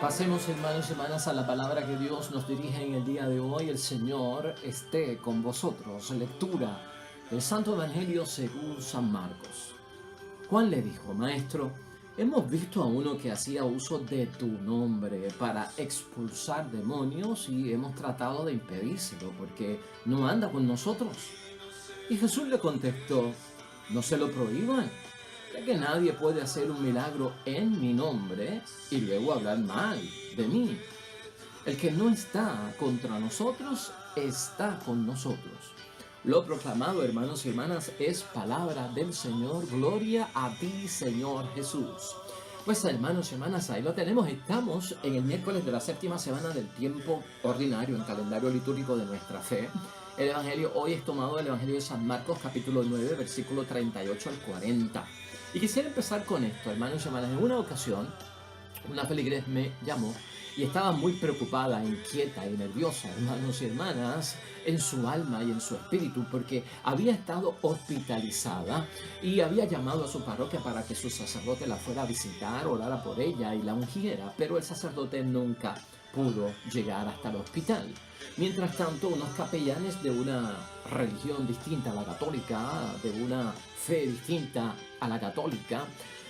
Pasemos, hermanos y hermanas, a la palabra que Dios nos dirige en el día de hoy. El Señor esté con vosotros. Lectura del Santo Evangelio según San Marcos. Juan le dijo: Maestro, hemos visto a uno que hacía uso de tu nombre para expulsar demonios y hemos tratado de impedírselo porque no anda con nosotros. Y Jesús le contestó: no se lo prohíban, ya que nadie puede hacer un milagro en mi nombre y luego hablar mal de mí. El que no está contra nosotros, está con nosotros. Lo proclamado, hermanos y hermanas, es palabra del Señor. Gloria a ti, Señor Jesús. Pues, hermanos y hermanas, ahí lo tenemos. Estamos en el miércoles de la séptima semana del tiempo ordinario, en calendario litúrgico de nuestra fe. El Evangelio hoy es tomado del Evangelio de San Marcos, capítulo 9, versículo 38 al 40. Y quisiera empezar con esto, hermanos y hermanas. En una ocasión, una feligres me llamó y estaba muy preocupada, inquieta y nerviosa, hermanos y hermanas, en su alma y en su espíritu, porque había estado hospitalizada y había llamado a su parroquia para que su sacerdote la fuera a visitar, orara por ella y la ungiera, pero el sacerdote nunca pudo llegar hasta el hospital. Mientras tanto, unos capellanes de una religión distinta a la católica, de una fe distinta a la católica,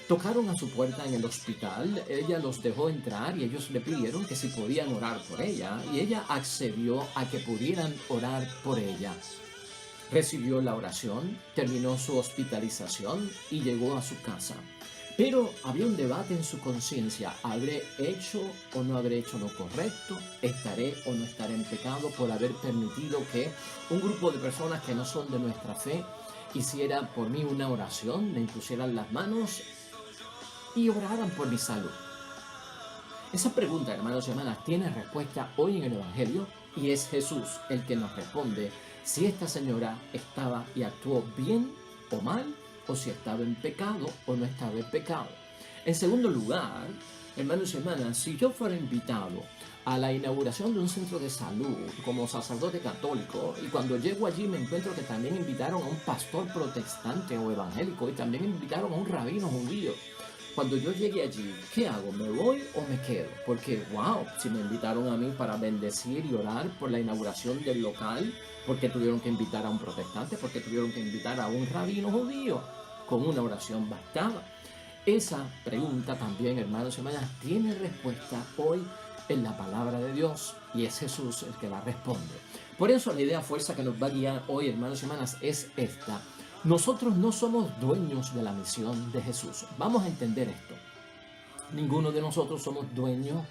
tocaron a su puerta en el hospital. Ella los dejó entrar y ellos le pidieron que si podían orar por ella, y ella accedió a que pudieran orar por ella. Recibió la oración, terminó su hospitalización y llegó a su casa. Pero había un debate en su conciencia: ¿habré hecho o no habré hecho lo correcto? ¿Estaré o no estaré en pecado por haber permitido que un grupo de personas que no son de nuestra fe hiciera por mí una oración, me impusieran las manos y oraran por mi salud? Esa pregunta, hermanos y hermanas, tiene respuesta hoy en el Evangelio, y es Jesús el que nos responde si esta señora estaba y actuó bien o mal, o si estaba en pecado o no estaba en pecado. En segundo lugar, hermanos y hermanas, si yo fuera invitado a la inauguración de un centro de salud como sacerdote católico, y cuando llego allí me encuentro que también invitaron a un pastor protestante o evangélico y también invitaron a un rabino judío, cuando yo llegue allí, ¿qué hago? ¿Me voy o me quedo? Porque, wow, si me invitaron a mí para bendecir y orar por la inauguración del local, ¿por qué tuvieron que invitar a un protestante? ¿Por qué tuvieron que invitar a un rabino judío? Con una oración bastaba. Esa pregunta también, hermanos y hermanas, tiene respuesta hoy en la palabra de Dios, y es Jesús el que la responde. Por eso la idea fuerza que nos va a guiar hoy, hermanos y hermanas, es esta: nosotros no somos dueños de la misión de Jesús. Vamos a entender esto. Ninguno de nosotros somos dueños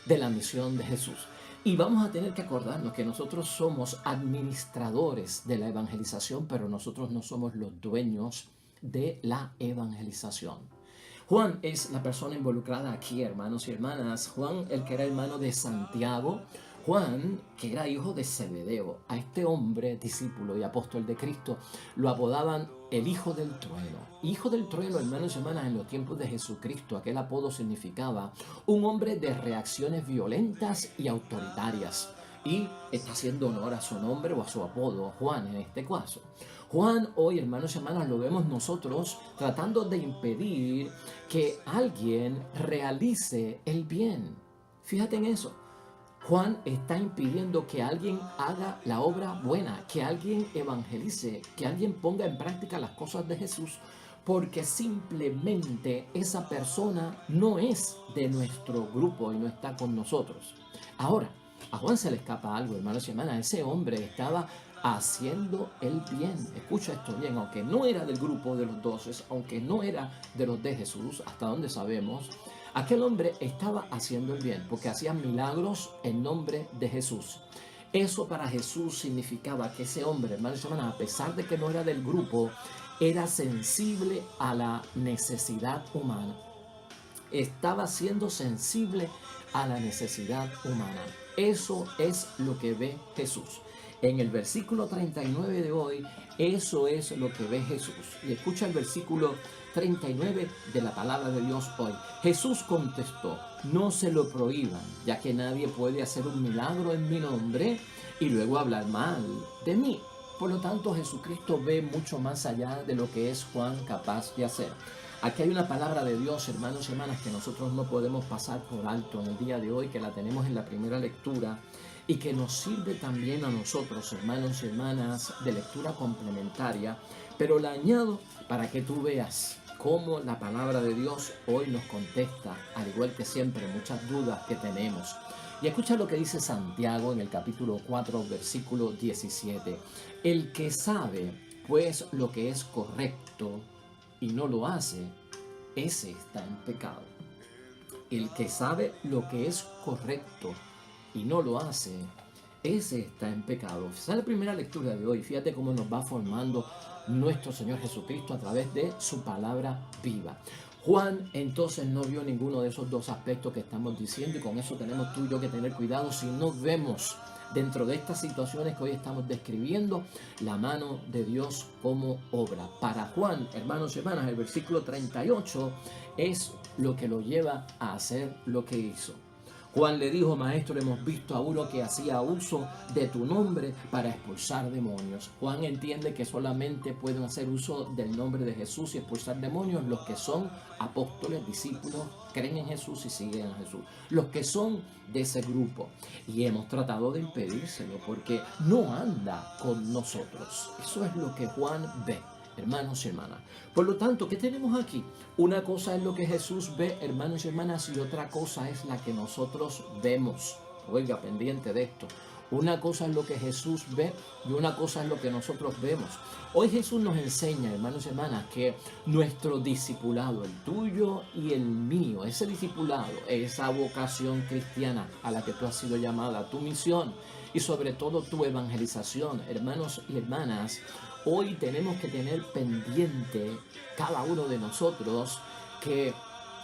de la misión de Jesús. Y vamos a tener que acordarnos que nosotros somos administradores de la evangelización, pero nosotros no somos los dueños de la evangelización. Juan es la persona involucrada aquí, hermanos y hermanas. Juan, el que era hermano de Santiago. Juan, que era hijo de Zebedeo. A este hombre, discípulo y apóstol de Cristo, lo apodaban el Hijo del Trueno. Hijo del Trueno, hermanos y hermanas, en los tiempos de Jesucristo, aquel apodo significaba un hombre de reacciones violentas y autoritarias. Y está haciendo honor a su nombre o a su apodo, Juan en este caso. Juan hoy, hermanos y hermanas, lo vemos nosotros tratando de impedir que alguien realice el bien. Fíjate en eso. Juan está impidiendo que alguien haga la obra buena, que alguien evangelice, que alguien ponga en práctica las cosas de Jesús, porque simplemente esa persona no es de nuestro grupo y no está con nosotros. Ahora, a Juan se le escapa algo, hermanos y hermanas. Ese hombre estaba haciendo el bien. Escucha esto bien: aunque no era del grupo de los 12, aunque no era de los de Jesús, hasta donde sabemos, aquel hombre estaba haciendo el bien porque hacía milagros en nombre de Jesús. Eso para Jesús significaba que ese hombre, hermanos y hermanas, a pesar de que no era del grupo, era sensible a la necesidad humana. Estaba siendo sensible a la necesidad humana. Eso es lo que ve Jesús. En el versículo 39 de hoy, eso es lo que ve Jesús. Y escucha el versículo 39 de la palabra de Dios hoy. Jesús contestó: no se lo prohíban, ya que nadie puede hacer un milagro en mi nombre y luego hablar mal de mí. Por lo tanto, Jesucristo ve mucho más allá de lo que es Juan capaz de hacer. Aquí hay una palabra de Dios, hermanos y hermanas, que nosotros no podemos pasar por alto en el día de hoy, que la tenemos en la primera lectura y que nos sirve también a nosotros, hermanos y hermanas, de lectura complementaria, pero la añado para que tú veas cómo la palabra de Dios hoy nos contesta, al igual que siempre, muchas dudas que tenemos. Y escucha lo que dice Santiago en el capítulo 4, versículo 17. El que sabe, pues, lo que es correcto y no lo hace, ese está en pecado. El que sabe lo que es correcto y no lo hace, ese está en pecado. Esa es la primera lectura de hoy. Fíjate cómo nos va formando nuestro Señor Jesucristo a través de su palabra viva. Juan entonces no vio ninguno de esos dos aspectos que estamos diciendo, y con eso tenemos tú y yo que tener cuidado si no vemos dentro de estas situaciones que hoy estamos describiendo la mano de Dios como obra. Para Juan, hermanos y hermanas, el versículo 38 es lo que lo lleva a hacer lo que hizo. Juan le dijo: maestro, hemos visto a uno que hacía uso de tu nombre para expulsar demonios. Juan entiende que solamente pueden hacer uso del nombre de Jesús y expulsar demonios los que son apóstoles, discípulos, creen en Jesús y siguen a Jesús. Los que son de ese grupo. Y hemos tratado de impedírselo porque no anda con nosotros. Eso es lo que Juan ve, hermanos y hermanas. Por lo tanto, ¿qué tenemos aquí? Una cosa es lo que Jesús ve, hermanos y hermanas, y otra cosa es la que nosotros vemos. Oiga, pendiente de esto. Una cosa es lo que Jesús ve y una cosa es lo que nosotros vemos. Hoy Jesús nos enseña, hermanos y hermanas, que nuestro discipulado, el tuyo y el mío, ese discipulado, esa vocación cristiana a la que tú has sido llamada, tu misión y sobre todo tu evangelización, hermanos y hermanas, hoy tenemos que tener pendiente cada uno de nosotros que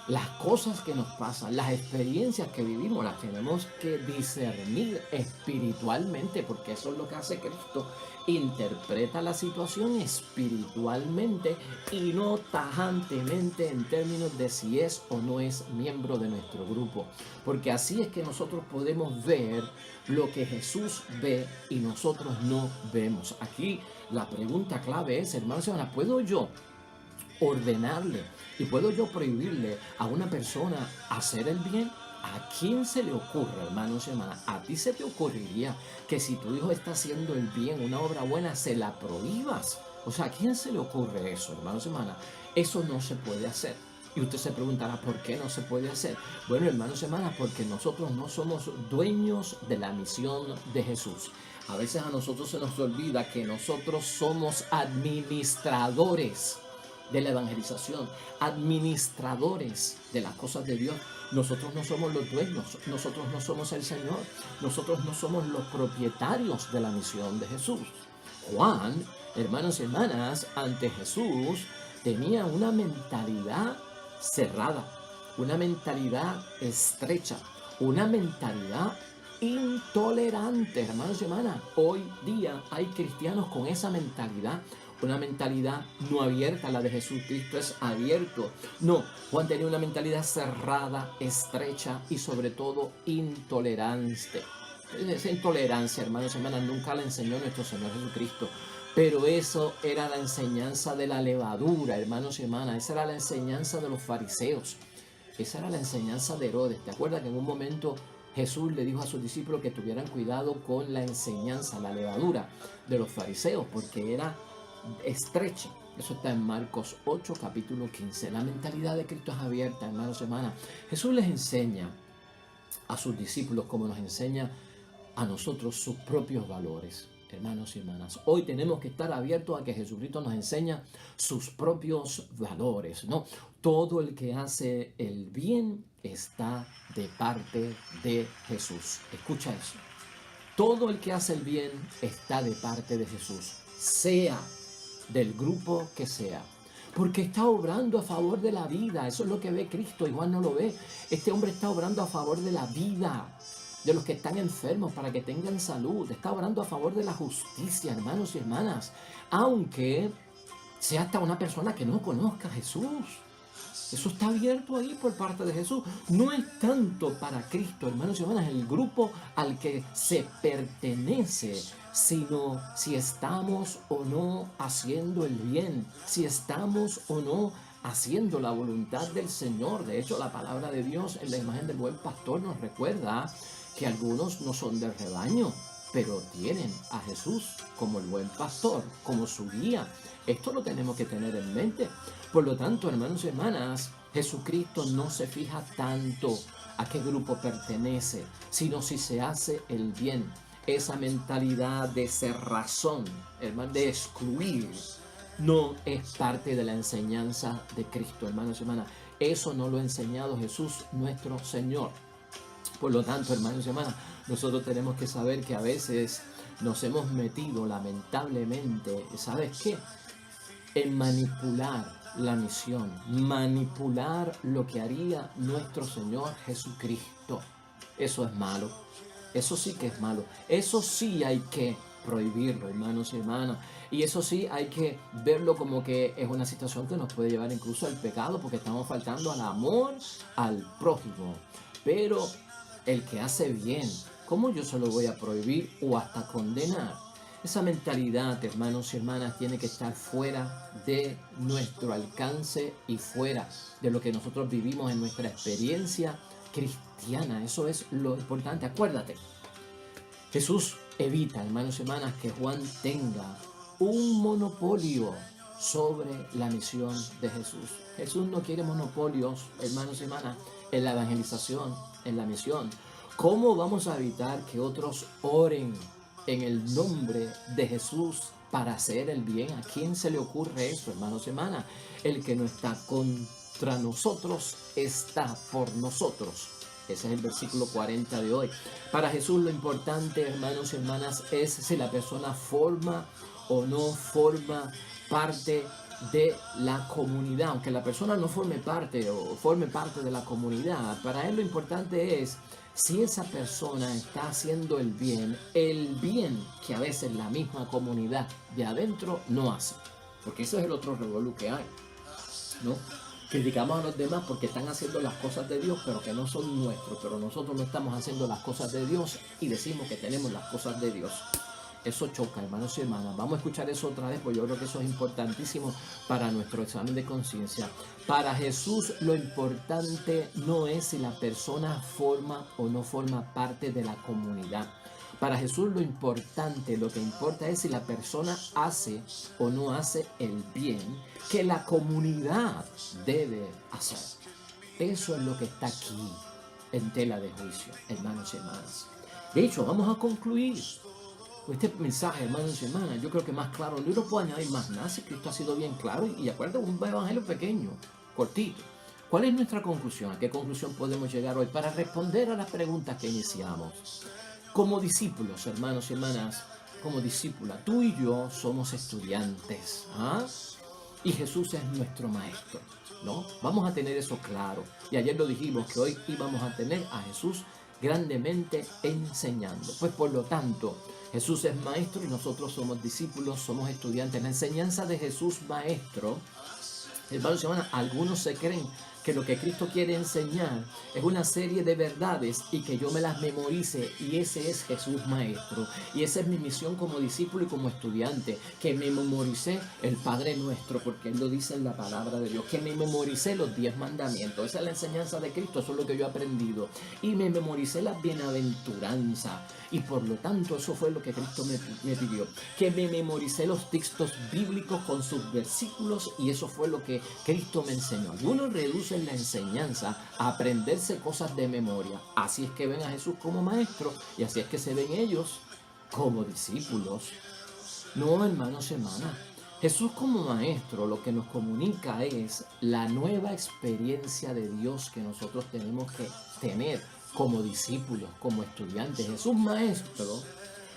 las cosas que nos pasan, las experiencias que vivimos, las tenemos que discernir espiritualmente, porque eso es lo que hace Cristo. Interpreta la situación espiritualmente y no tajantemente en términos de si es o no es miembro de nuestro grupo. Porque así es que nosotros podemos ver lo que Jesús ve y nosotros no vemos. Aquí la pregunta clave es, hermanos y hermanas, ¿puedo yo ordenarle y puedo yo prohibirle a una persona hacer el bien? ¿A quién se le ocurre, hermanos y hermanas? ¿A ti se te ocurriría que si tu hijo está haciendo el bien, una obra buena, se la prohíbas? O sea, ¿a quién se le ocurre eso, hermanos y hermanas? Eso no se puede hacer. Y usted se preguntará, ¿por qué no se puede hacer? Bueno, hermanos y hermanas, porque nosotros no somos dueños de la misión de Jesús. A veces a nosotros se nos olvida que nosotros somos administradores de la evangelización, administradores de las cosas de Dios. Nosotros no somos los dueños, nosotros no somos el Señor, nosotros no somos los propietarios de la misión de Jesús. Juan, hermanos y hermanas, ante Jesús tenía una mentalidad cerrada, una mentalidad estrecha, una mentalidad intolerante, hermanos y hermanas. Hoy día hay cristianos con esa mentalidad, una mentalidad no abierta. La de Jesucristo es abierto. No, Juan tenía una mentalidad cerrada, estrecha y sobre todo intolerante. Esa intolerancia, hermanos y hermanas, nunca la enseñó nuestro Señor Jesucristo. Pero eso era la enseñanza de la levadura, hermanos y hermanas. Esa era la enseñanza de los fariseos. Esa era la enseñanza de Herodes. ¿Te acuerdas que en un momento Jesús le dijo a sus discípulos que tuvieran cuidado con la enseñanza, la levadura de los fariseos, porque era estrecha? Eso está en Marcos 8, capítulo 15. La mentalidad de Cristo es abierta, hermanos y hermanas. Jesús les enseña a sus discípulos como nos enseña a nosotros sus propios valores. Hermanos y hermanas, hoy tenemos que estar abiertos a que Jesucristo nos enseña sus propios valores, ¿no? Todo el que hace el bien está de parte de Jesús. Escucha eso. Todo el que hace el bien está de parte de Jesús, sea del grupo que sea, porque está obrando a favor de la vida. Eso es lo que ve Cristo y Juan no lo ve. Este hombre está obrando a favor de la vida, de los que están enfermos para que tengan salud. Está obrando a favor de la justicia, hermanos y hermanas, aunque sea hasta una persona que no conozca a Jesús. Eso está abierto ahí por parte de Jesús. No es tanto para Cristo, hermanos y hermanas, el grupo al que se pertenece, sino si estamos o no haciendo el bien, si estamos o no haciendo la voluntad del Señor. De hecho, la palabra de Dios en la imagen del buen pastor nos recuerda que algunos no son del rebaño, pero tienen a Jesús como el buen pastor, como su guía. Esto lo tenemos que tener en mente. Por lo tanto, hermanos y hermanas, Jesucristo no se fija tanto a qué grupo pertenece, sino si se hace el bien. Esa mentalidad de cerrazón, hermano, de excluir, no es parte de la enseñanza de Cristo, hermanos y hermanas. Eso no lo ha enseñado Jesús, nuestro Señor. Por lo tanto, hermanos y hermanas, nosotros tenemos que saber que a veces nos hemos metido, lamentablemente, ¿sabes qué? En manipular la misión, manipular lo que haría nuestro Señor Jesucristo. Eso es malo. Eso sí que es malo. Eso sí hay que prohibirlo, hermanos y hermanas. Y eso sí hay que verlo como que es una situación que nos puede llevar incluso al pecado, porque estamos faltando al amor al prójimo. Pero el que hace bien, ¿cómo yo se lo voy a prohibir o hasta condenar? Esa mentalidad, hermanos y hermanas, tiene que estar fuera de nuestro alcance y fuera de lo que nosotros vivimos en nuestra experiencia cristiana. Eso es lo importante. Acuérdate, Jesús evita, hermanos y hermanas, que Juan tenga un monopolio sobre la misión de Jesús. Jesús no quiere monopolios, hermanos y hermanas, en la evangelización, en la misión. ¿Cómo vamos a evitar que otros oren en el nombre de Jesús para hacer el bien? ¿A quién se le ocurre eso, hermanos y hermanas? El que no está contra nosotros está por nosotros. Ese es el versículo 40 de hoy. Para Jesús lo importante, hermanos y hermanas, es si la persona forma o no forma parte de la comunidad. Aunque la persona no forme parte o forme parte de la comunidad, para él lo importante es si esa persona está haciendo el bien que a veces la misma comunidad de adentro no hace. Porque ese es el otro revolú que hay, ¿no? Criticamos a los demás porque están haciendo las cosas de Dios, pero que no son nuestros. Pero nosotros no estamos haciendo las cosas de Dios y decimos que tenemos las cosas de Dios. Eso choca, hermanos y hermanas. Vamos a escuchar eso otra vez, porque yo creo que eso es importantísimo para nuestro examen de conciencia. Para Jesús lo importante no es si la persona forma o no forma parte de la comunidad. Para Jesús lo importante, lo que importa es si la persona hace o no hace el bien que la comunidad debe hacer. Eso es lo que está aquí en tela de juicio, hermanos y hermanas. De hecho, vamos a concluir este mensaje, hermanos y hermanas. Yo creo que más claro, yo no puedo añadir más nada si Cristo ha sido bien claro. Y acuérdate, un evangelio pequeño, cortito. ¿Cuál es nuestra conclusión? ¿A qué conclusión podemos llegar hoy para responder a las preguntas que iniciamos? Como discípulos, hermanos y hermanas, como discípula, tú y yo somos estudiantes, ¿ah? Y Jesús es nuestro maestro, ¿no? Vamos a tener eso claro. Y ayer lo dijimos, que hoy íbamos a tener a Jesús grandemente enseñando. Pues por lo tanto, Jesús es maestro y nosotros somos discípulos, somos estudiantes. La enseñanza de Jesús maestro, hermanos y hermanas, algunos se creen que lo que Cristo quiere enseñar es una serie de verdades y que yo me las memorice, y ese es Jesús maestro, y esa es mi misión como discípulo y como estudiante, que me memorice el Padre Nuestro, porque Él lo dice en la palabra de Dios, que me memorice los 10 mandamientos. Esa es la enseñanza de Cristo, eso es lo que yo he aprendido, y me memoricé las bienaventuranzas, y por lo tanto eso fue lo que Cristo me pidió, que me memoricé los textos bíblicos con sus versículos, y eso fue lo que Cristo me enseñó. Algunos reducen la enseñanza a aprenderse cosas de memoria. Así es que ven a Jesús como maestro, y así es que se ven ellos como discípulos. No, hermanos y hermanas, Jesús como maestro lo que nos comunica es la nueva experiencia de Dios que nosotros tenemos que tener como discípulos, como estudiantes. Jesús maestro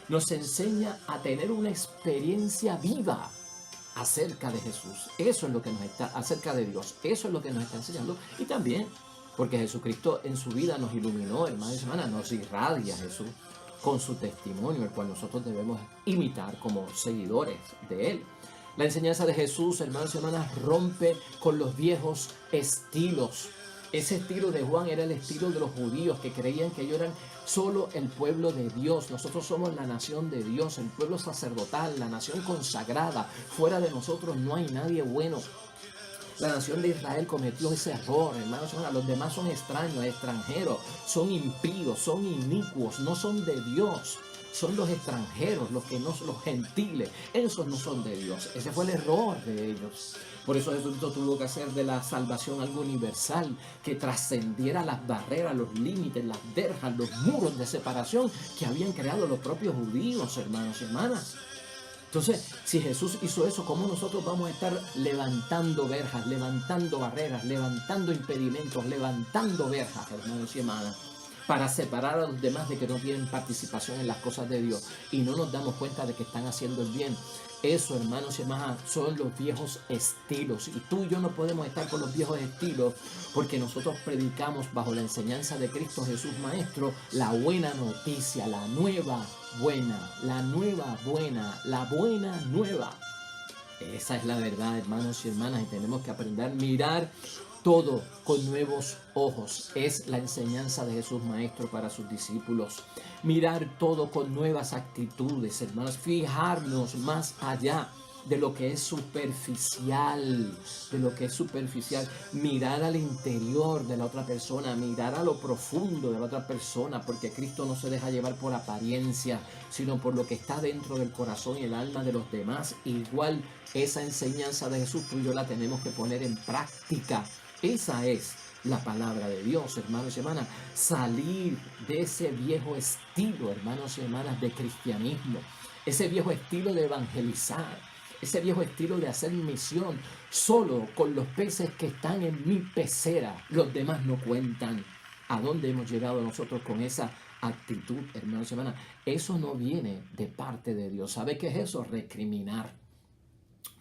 nos enseña a tener una experiencia viva acerca de Jesús. Eso es lo que nos está, acerca de Dios, eso es lo que nos está enseñando. Y también porque Jesucristo en su vida nos iluminó, hermanos y hermanas, nos irradia Jesús con su testimonio, el cual nosotros debemos imitar como seguidores de Él. La enseñanza de Jesús, hermanos y hermanas, rompe con los viejos estilos. Ese estilo de Juan era el estilo de los judíos, que creían que ellos eran solo el pueblo de Dios. Nosotros somos la nación de Dios, el pueblo sacerdotal, la nación consagrada. Fuera de nosotros no hay nadie bueno. La nación de Israel cometió ese error, hermanos. Los demás son extraños, extranjeros, son impíos, son inicuos, no son de Dios. Son los extranjeros, los que no son los gentiles. Esos no son de Dios. Ese fue el error de ellos. Por eso Jesucristo tuvo que hacer de la salvación algo universal, que trascendiera las barreras, los límites, las verjas, los muros de separación que habían creado los propios judíos, hermanos y hermanas. Entonces, si Jesús hizo eso, ¿cómo nosotros vamos a estar levantando verjas, levantando barreras, levantando impedimentos, levantando verjas, hermanos y hermanas, para separar a los demás de que no tienen participación en las cosas de Dios y no nos damos cuenta de que están haciendo el bien? Eso, hermanos y hermanas, son los viejos estilos. Y tú y yo no podemos estar con los viejos estilos porque nosotros predicamos bajo la enseñanza de Cristo Jesús Maestro la buena noticia, la nueva buena, la nueva buena, la buena nueva. Esa es la verdad, hermanos y hermanas, y tenemos que aprender a mirar todo con nuevos ojos. Es la enseñanza de Jesús Maestro para sus discípulos. Mirar todo con nuevas actitudes, hermanos. Fijarnos más allá de lo que es superficial, mirar al interior de la otra persona, mirar a lo profundo de la otra persona, porque Cristo no se deja llevar por apariencia, sino por lo que está dentro del corazón y el alma de los demás. Igual esa enseñanza de Jesús, tú y yo la tenemos que poner en práctica. Esa es la palabra de Dios, hermanos y hermanas. Salir de ese viejo estilo, hermanos y hermanas, de cristianismo, ese viejo estilo de evangelizar, ese viejo estilo de hacer misión solo con los peces que están en mi pecera. Los demás no cuentan. ¿A dónde hemos llegado nosotros con esa actitud, hermanos y hermanas? Eso no viene de parte de Dios. ¿Sabe qué es eso? Recriminar.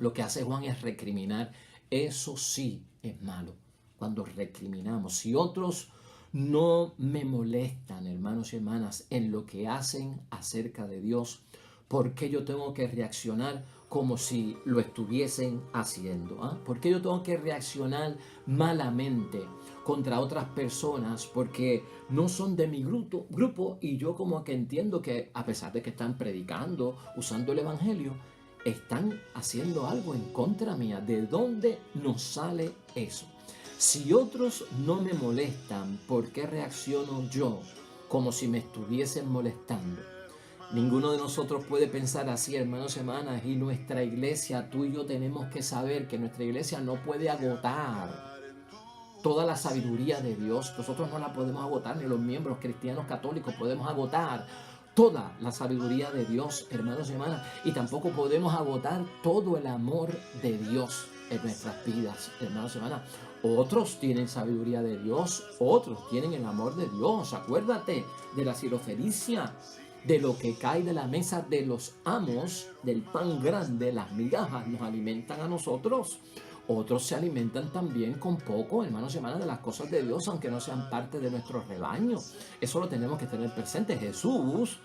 Lo que hace Juan es recriminar. Eso sí es malo. Cuando recriminamos, si otros no me molestan, hermanos y hermanas, en lo que hacen acerca de Dios, ¿por qué yo tengo que reaccionar como si lo estuviesen haciendo? ¿Por qué yo tengo que reaccionar malamente contra otras personas porque no son de mi grupo y yo como que entiendo que a pesar de que están predicando, usando el evangelio, están haciendo algo en contra mía? ¿De dónde nos sale eso? Si otros no me molestan, ¿por qué reacciono yo como si me estuviesen molestando? Ninguno de nosotros puede pensar así, hermanos y hermanas, y nuestra iglesia, tú y yo tenemos que saber que nuestra iglesia no puede agotar toda la sabiduría de Dios. Nosotros no la podemos agotar, ni los miembros cristianos católicos podemos agotar toda la sabiduría de Dios, hermanos y hermanas, y tampoco podemos agotar todo el amor de Dios en nuestras vidas, hermanos y hermanas. Otros tienen sabiduría de Dios, otros tienen el amor de Dios. Acuérdate de la sirofenicia, de lo que cae de la mesa de los amos, del pan grande, las migajas nos alimentan a nosotros. Otros se alimentan también con poco, hermanos y hermanas, de las cosas de Dios, aunque no sean parte de nuestro rebaño. Eso lo tenemos que tener presente. Jesús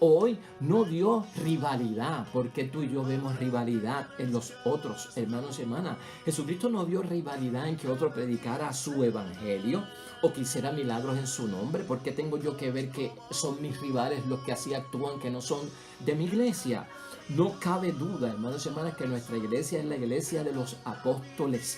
hoy no dio rivalidad, porque tú y yo vemos rivalidad en los otros, hermanos y hermanas. Jesucristo no dio rivalidad en que otro predicara su evangelio o que hiciera milagros en su nombre. ¿Por qué tengo yo que ver que son mis rivales los que así actúan, que no son de mi iglesia? No cabe duda, hermanos y hermanas, que nuestra iglesia es la iglesia de los apóstoles.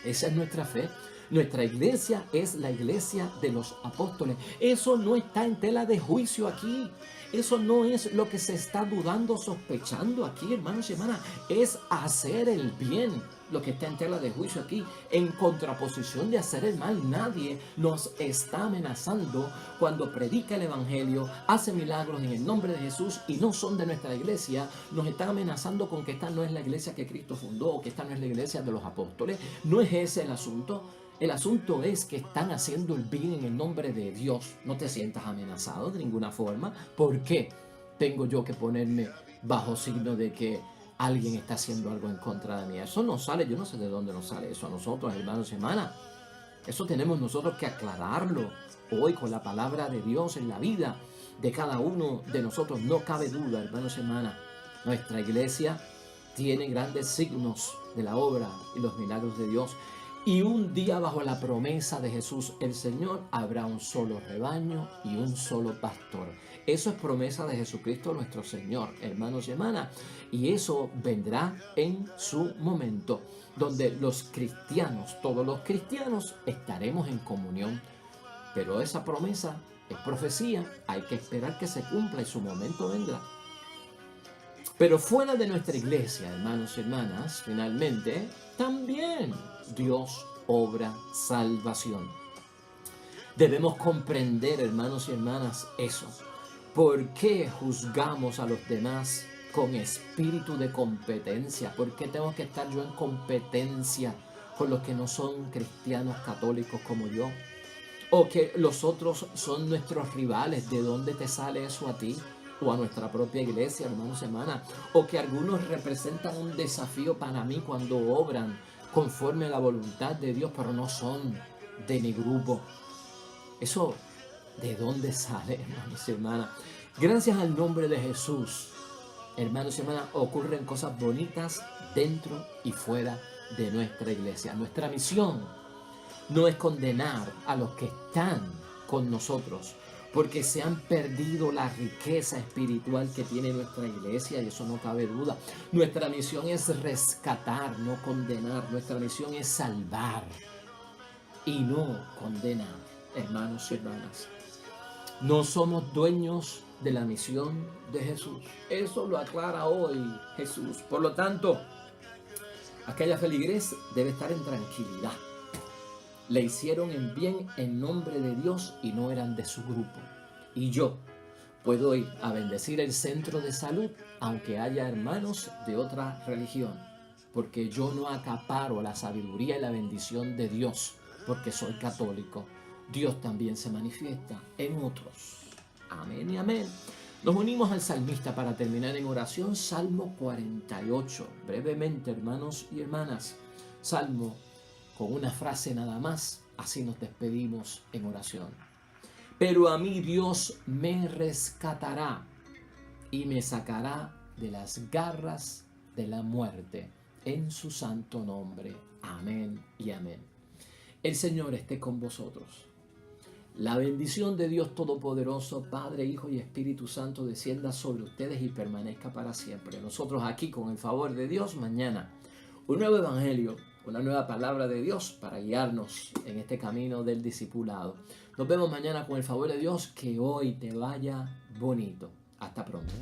Esa es nuestra fe. Nuestra iglesia es la iglesia de los apóstoles. Eso no está en tela de juicio aquí. Eso no es lo que se está dudando, sospechando aquí, hermanos y hermanas. Es hacer el bien lo que está en tela de juicio aquí, en contraposición de hacer el mal. Nadie nos está amenazando cuando predica el evangelio, hace milagros en el nombre de Jesús y no son de nuestra iglesia. Nos están amenazando con que esta no es la iglesia que Cristo fundó o que esta no es la iglesia de los apóstoles. No es ese el asunto. El asunto es que están haciendo el bien en el nombre de Dios. No te sientas amenazado de ninguna forma. ¿Por qué tengo yo que ponerme bajo signo de que alguien está haciendo algo en contra de mí? Eso no sale, yo no sé de dónde nos sale eso a nosotros, hermanos y hermanas. Eso tenemos nosotros que aclararlo hoy con la palabra de Dios en la vida de cada uno de nosotros. No cabe duda, hermanos y hermanas, nuestra iglesia tiene grandes signos de la obra y los milagros de Dios. Y un día bajo la promesa de Jesús el Señor habrá un solo rebaño y un solo pastor. Eso es promesa de Jesucristo nuestro Señor, hermanos y hermanas. Y eso vendrá en su momento, donde los cristianos, todos los cristianos, estaremos en comunión. Pero esa promesa es profecía, hay que esperar que se cumpla y su momento vendrá. Pero fuera de nuestra iglesia, hermanos y hermanas, finalmente, también Dios obra salvación. Debemos comprender, hermanos y hermanas, eso. ¿Por qué juzgamos a los demás con espíritu de competencia? ¿Por qué tengo que estar yo en competencia con los que no son cristianos católicos como yo? ¿O que los otros son nuestros rivales? ¿De dónde te sale eso a ti? O a nuestra propia iglesia, hermanos y hermanas. O que algunos representan un desafío para mí cuando obran conforme a la voluntad de Dios, pero no son de mi grupo. Eso, ¿de dónde sale, hermanos y hermanas? Gracias al nombre de Jesús, hermanos y hermanas, ocurren cosas bonitas dentro y fuera de nuestra iglesia. Nuestra misión no es condenar a los que están con nosotros, porque se han perdido la riqueza espiritual que tiene nuestra iglesia, y eso no cabe duda. Nuestra misión es rescatar, no condenar. Nuestra misión es salvar y no condenar, hermanos y hermanas. No somos dueños de la misión de Jesús. Eso lo aclara hoy Jesús. Por lo tanto, aquella feligres debe estar en tranquilidad. Le hicieron en bien en nombre de Dios y no eran de su grupo. Y yo puedo ir a bendecir el centro de salud aunque haya hermanos de otra religión, porque yo no acaparo la sabiduría y la bendición de Dios porque soy católico. Dios también se manifiesta en otros. Amén y amén. Nos unimos al salmista para terminar en oración. Salmo 48. Brevemente, hermanos y hermanas. Salmo con una frase nada más, así nos despedimos en oración. Pero a mí Dios me rescatará y me sacará de las garras de la muerte, en su santo nombre. Amén y amén. El Señor esté con vosotros. La bendición de Dios Todopoderoso, Padre, Hijo y Espíritu Santo, descienda sobre ustedes y permanezca para siempre. Nosotros aquí, con el favor de Dios, mañana un nuevo evangelio, una nueva palabra de Dios para guiarnos en este camino del discipulado. Nos vemos mañana con el favor de Dios. Que hoy te vaya bonito. Hasta pronto.